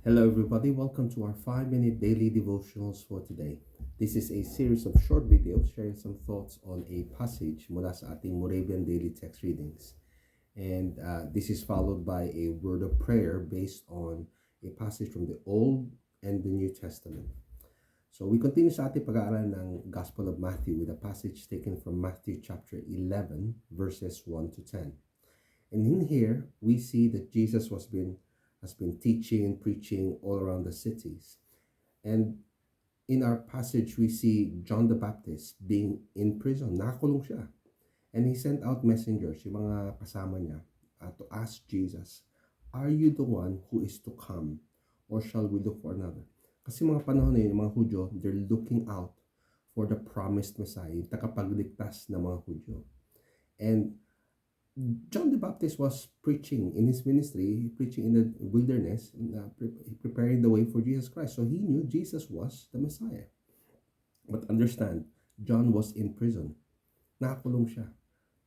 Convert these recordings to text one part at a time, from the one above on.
Hello, everybody. Welcome to our 5-minute daily devotionals for today. This is a series of short videos sharing some thoughts on a passage mula sa ating Moravian daily text readings. And this is followed by a word of prayer based on a passage from the Old and the New Testament. So we continue sa ating pag-aaral ng Gospel of Matthew with a passage taken from Matthew chapter 11, verses 1 to 10. And in here, we see that Jesus has been teaching and preaching all around the cities. And in our passage, we see John the Baptist being in prison. Nakakulong siya. And he sent out messengers, yung mga kasama niya, to ask Jesus, "Are you the one who is to come? Or shall we look for another?" Kasi mga panahon na yun, yung mga Hudyo, they're looking out for the promised Messiah, yung tagapagligtas ng mga Hudyo. And John the Baptist was preaching in his ministry, preaching in the wilderness, preparing the way for Jesus Christ. So he knew Jesus was the Messiah. But understand, John was in prison. Nakakulong siya.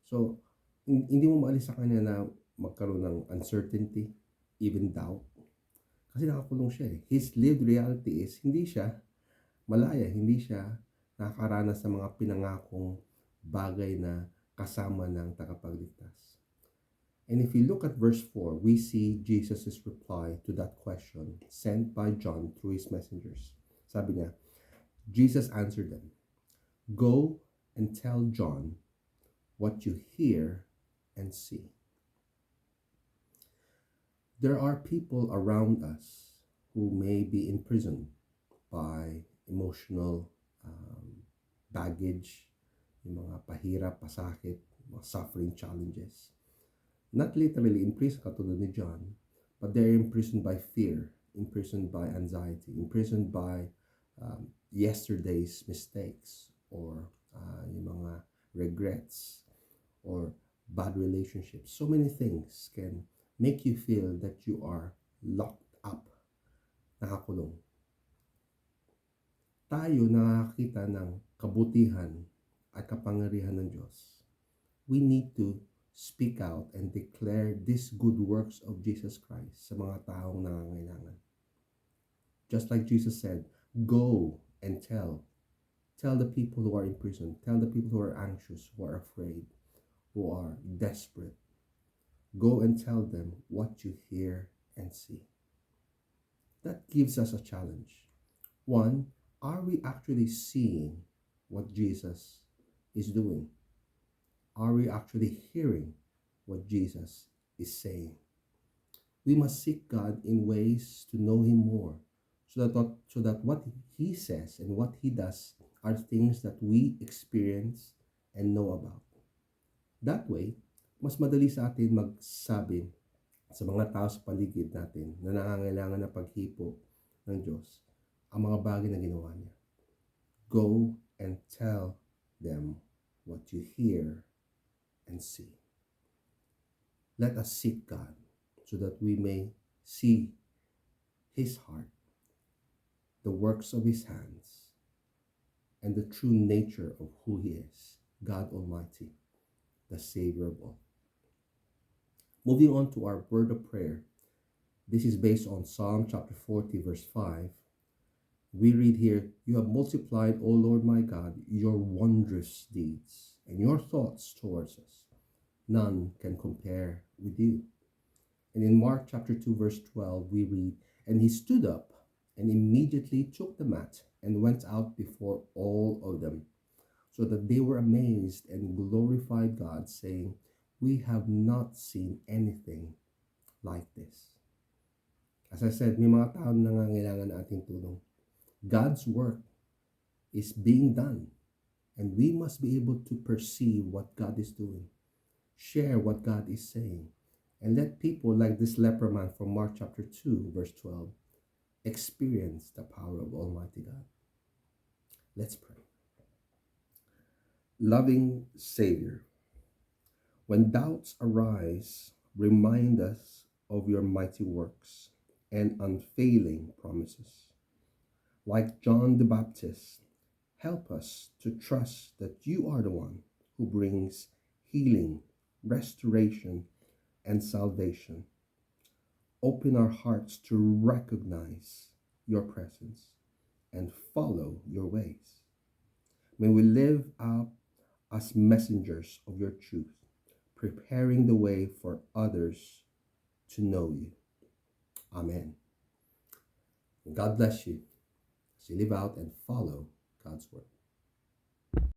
So, hindi mo maalis sa kanya na magkaroon ng uncertainty, even doubt. Kasi nakakulong siya eh. His lived reality is, hindi siya malaya, hindi siya nakakaranas sa mga pinangakong bagay na kasama ng tagapagligtas. And if you look at verse 4, we see Jesus' reply to that question sent by John through his messengers. Sabi niya, Jesus answered them, "Go and tell John what you hear and see." There are people around us who may be imprisoned by emotional baggage, yung mga pahirap, pasakit, mga suffering challenges. Not literally imprisoned katulad ni John, but they're imprisoned by fear, imprisoned by anxiety, imprisoned by yesterday's mistakes, or yung mga regrets, or bad relationships. So many things can make you feel that you are locked up, nakakulong. Tayo nakakita ng kabutihan at kapangyarihan ng Diyos. We need to speak out and declare these good works of Jesus Christ sa mga taong nangangailangan. Just like Jesus said, go and tell. Tell the people who are in prison. Tell the people who are anxious, who are afraid, who are desperate. Go and tell them what you hear and see. That gives us a challenge. One, are we actually seeing what Jesus is doing? Are we actually hearing what Jesus is saying? We must seek God in ways to know Him more, so that what He says and what He does are things that we experience and know about. That way, mas madali sa atin magsabi sa mga tao sa paligid natin na nangangailangan ng paghipo ng Diyos ang mga bagay na ginawa niya. Go and tell them what you hear and see. Let us seek God so that we may see His heart, the works of His hands, and the true nature of who He is, God Almighty, the Savior of all. Moving on to our word of prayer. This is based on Psalm chapter 40, verse 5. We read here, "You have multiplied, O Lord my God, your wondrous deeds and your thoughts towards us. None can compare with you." And in Mark chapter 2, verse 12, we read, "And he stood up and immediately took the mat and went out before all of them, so that they were amazed and glorified God, saying, 'We have not seen anything like this.'" As I said, may mga tao na nangangailangan ng ating tulong. God's work is being done, and we must be able to perceive what God is doing, share what God is saying, and let people like this leper man from Mark chapter 2, verse 12, experience the power of Almighty God. Let's pray. Loving Savior, when doubts arise, remind us of your mighty works and unfailing promises. Like John the Baptist, help us to trust that you are the one who brings healing, restoration, and salvation. Open our hearts to recognize your presence and follow your ways. May we live out as messengers of your truth, preparing the way for others to know you. Amen. God bless you as you live out and follow God's word.